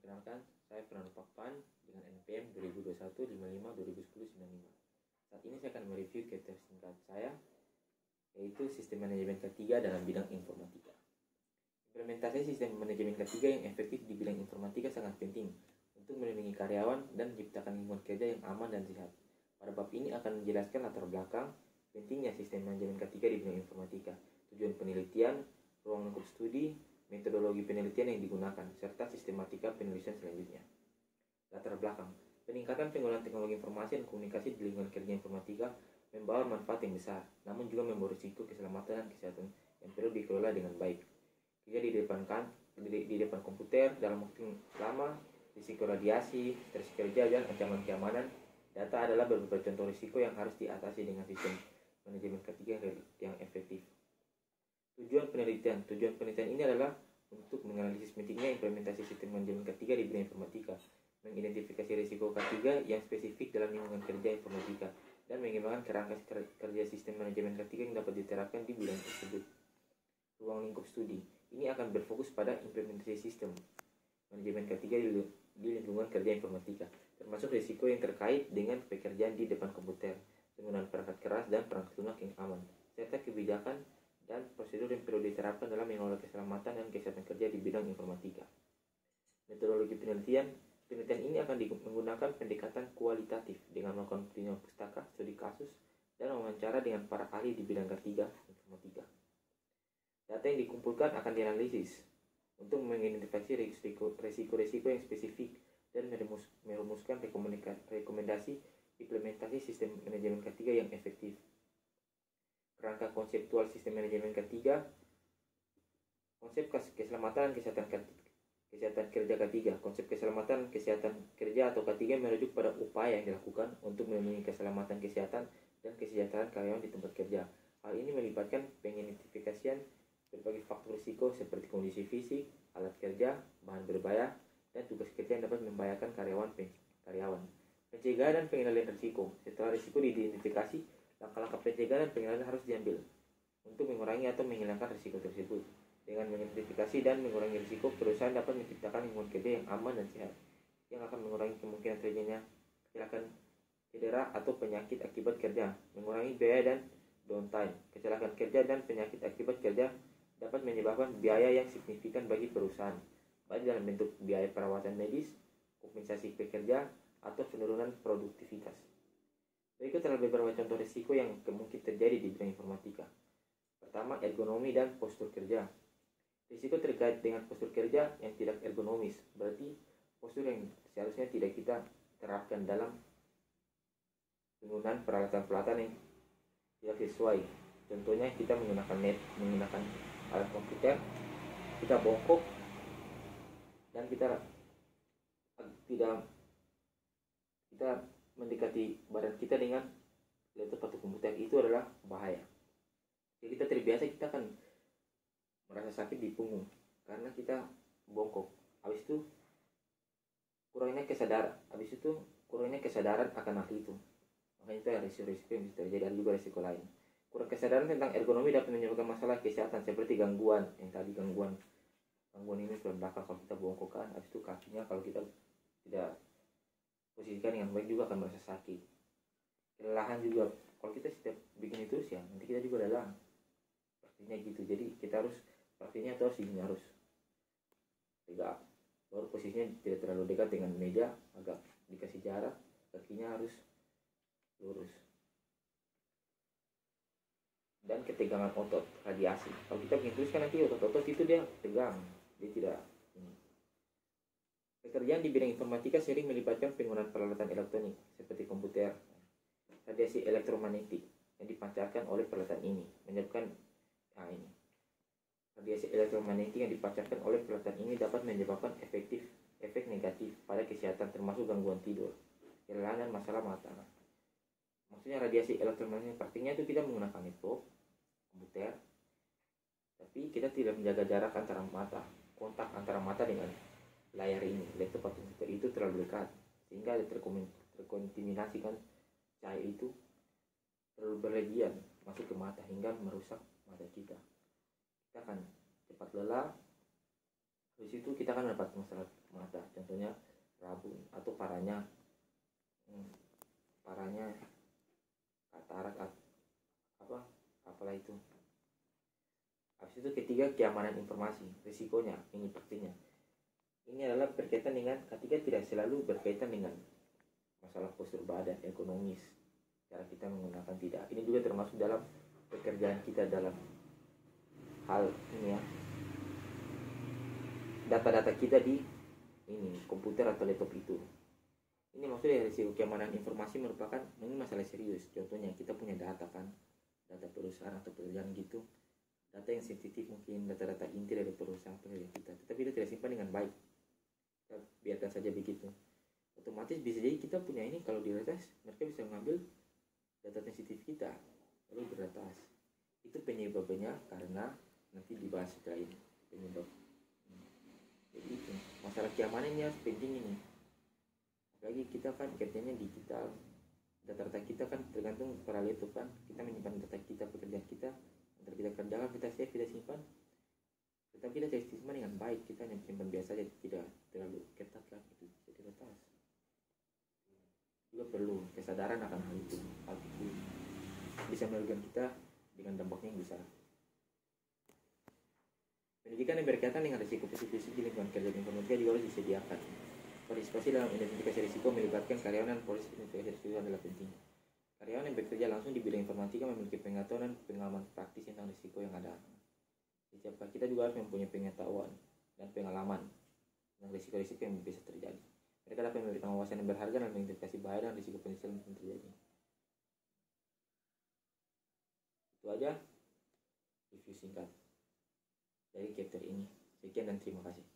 Perkenalkan, saya Fernando Pakpan dengan NPM 2021-55-2010-95. Saat ini saya akan mereview kegiatan singkat saya, yaitu Sistem Manajemen K3 dalam bidang informatika. Implementasi Sistem Manajemen K3 yang efektif di bidang informatika sangat penting untuk melindungi karyawan dan menciptakan lingkungan kerja yang aman dan sehat. Pada bab ini akan menjelaskan latar belakang pentingnya Sistem Manajemen K3 di bidang informatika, tujuan penelitian, ruang lingkup studi, metodologi penelitian yang digunakan, serta sistematika penulisan selanjutnya. Latar belakang, peningkatan penggunaan teknologi informasi dan komunikasi di lingkungan kerja informatika membawa manfaat yang besar, namun juga membawa risiko keselamatan dan kesehatan yang perlu dikelola dengan baik. Kerja di depan komputer dalam waktu lama, risiko radiasi, stres kerja, dan ancaman keamanan data adalah beberapa contoh risiko yang harus diatasi dengan sistem manajemen K3 yang efektif. Tujuan penelitian ini adalah untuk menganalisis pentingnya implementasi sistem manajemen K3 di bidang informatika, mengidentifikasi risiko K3 yang spesifik dalam lingkungan kerja informatika, dan mengembangkan kerangka kerja sistem manajemen K3 yang dapat diterapkan di bidang tersebut. Ruang lingkup studi ini akan berfokus pada implementasi sistem manajemen K3 di lingkungan kerja informatika, termasuk risiko yang terkait dengan pekerjaan di depan komputer, penggunaan perangkat keras dan perangkat lunak yang aman, serta kebijakan dan prosedur yang perlu diterapkan dalam mengelola keselamatan dan kesehatan kerja di bidang informatika. Metodologi penelitian ini akan menggunakan pendekatan kualitatif dengan melakukan penelitian pustaka, studi kasus, dan wawancara dengan para ahli di bidang K3 informatika. Data yang dikumpulkan akan dianalisis untuk mengidentifikasi risiko-risiko yang spesifik dan merumuskan rekomendasi implementasi sistem manajemen K3 yang efektif. Kerangka konseptual sistem manajemen K3, konsep keselamatan dan kesehatan kerja K3. Konsep keselamatan kesehatan kerja atau K3 merujuk pada upaya yang dilakukan untuk melindungi keselamatan kesehatan dan kesejahteraan karyawan di tempat kerja. Hal ini melibatkan pengidentifikasian berbagai faktor risiko seperti kondisi fisik, alat kerja, bahan berbahaya, dan tugas kerja yang dapat membahayakan karyawan. Pencegahan dan pengendalian risiko. Setelah risiko diidentifikasi, langkah-langkah pencegahan dan pengendalian harus diambil untuk mengurangi atau menghilangkan risiko tersebut. Dengan mengidentifikasi dan mengurangi risiko, perusahaan dapat menciptakan lingkungan kerja yang aman dan sehat, yang akan mengurangi kemungkinan terjadinya kecelakaan, cedera, atau penyakit akibat kerja, mengurangi biaya dan downtime. Kecelakaan kerja dan penyakit akibat kerja dapat menyebabkan biaya yang signifikan bagi perusahaan, baik dalam bentuk biaya perawatan medis, kompensasi pekerja, atau penurunan produktivitas. Berikut adalah beberapa contoh risiko yang kemungkinan terjadi di bidang informatika. Pertama, ergonomi dan postur kerja. Risiko terkait dengan postur kerja yang tidak ergonomis, berarti postur yang seharusnya tidak kita terapkan dalam penggunaan peralatan-peralatan yang tidak sesuai. Contohnya kita menggunakan alat komputer, kita bongkok, dan kita mendekati badan kita dengan laptop atau komputer, itu adalah bahaya. Jadi kita terbiasa, kita akan merasa sakit di punggung karena kita bongkok. Habis itu kurangnya kesadaran akan hal itu. Makanya itu ada risiko yang bisa terjadi. Ada juga risiko lain. Kurang kesadaran tentang ergonomi dapat menyebabkan masalah kesehatan seperti gangguan ini tulang belakang kalau kita bongkok kan. Habis itu kakinya kalau kita tidak posisikan dengan baik juga akan merasa sakit. Kelelahan juga, kalau kita setiap bikin itu ya nanti kita juga lelah. Pastinya gitu. Jadi kita harus pastinya harus tegak. Baru posisinya tidak terlalu dekat dengan meja, agak dikasih jarak, kakinya harus lurus. Dan ketegangan otot, radiasi. Kalau kita bikin terus kan nanti otot-otot itu dia tegang, dia tidak. Pekerjaan di bidang informatika sering melibatkan penggunaan peralatan elektronik seperti komputer. Radiasi elektromagnetik yang dipancarkan oleh peralatan ini menyebabkan radiasi elektromagnetik yang dipancarkan oleh peralatan ini dapat menyebabkan efek negatif pada kesehatan, termasuk gangguan tidur, kelelahan, dan masalah mata. Maksudnya radiasi elektromagnetik artinya itu kita menggunakan laptop, komputer, tapi kita tidak menjaga jarak antara mata, kontak antara mata dengan layar ini, laptop atau komputer itu terlalu dekat, sehingga terkontaminasi kan cahaya itu terlalu berlebihan masuk ke mata hingga merusak mata kita. Kita akan cepat lelah, Di situ kita kan mendapat masalah mata, contohnya rabun atau parahnya katarak apalah itu. Habis itu ketiga, keamanan informasi. Risikonya ini pastinya. Ini adalah berkaitan dengan, ketiga tidak selalu berkaitan dengan masalah postur badan, ekonomis, cara kita menggunakan, tidak. Ini juga termasuk dalam pekerjaan kita dalam hal ini ya. Data-data kita di ini komputer atau laptop itu. Ini maksudnya risiko keamanan informasi merupakan ini masalah serius. Contohnya kita punya data kan, data perusahaan atau pekerjaan gitu, data yang sensitif, mungkin data-data inti dari perusahaan pekerjaan kita, tetapi kita tidak simpan dengan baik, kita biarkan saja begitu. Otomatis bisa jadi kita punya ini, kalau diretas mereka bisa mengambil data sensitif kita lalu diretas. Itu penyebabnya karena nanti dibahas setelah ini penyebab. Jadi itu masalah keamanan ini harus penting ini. Apalagi kita kan kerjanya digital, data-data kita kan tergantung pada laptop kan, kita menyimpan data kita, pekerjaan kita, antara kita kerjakan, kita save, kita simpan, tetapi kita tidak simpan dengan baik, kita hanya simpan biasa saja, tidak terlalu ketat lah, itu jadi retas. Juga perlu kesadaran akan hal itu bisa merugikan kita dengan dampaknya yang besar. Pendidikan yang berkaitan dengan risiko fisik di lingkungan kerja informatika juga harus disediakan. Partisipasi dalam identifikasi risiko melibatkan karyawan dan polisi investigasi risiko adalah penting. Karyawan yang bekerja langsung di bidang informatika memiliki pengetahuan dan pengalaman praktis tentang risiko yang ada. Setiap kita juga harus mempunyai pengetahuan dan pengalaman tentang risiko-risiko yang bisa terjadi. Mereka dapat memberikan wawasan yang berharga dalam mengidentifikasi bahaya dan risiko potensial yang terjadi. Itu aja review singkat dari chapter ini. Sekian dan terima kasih.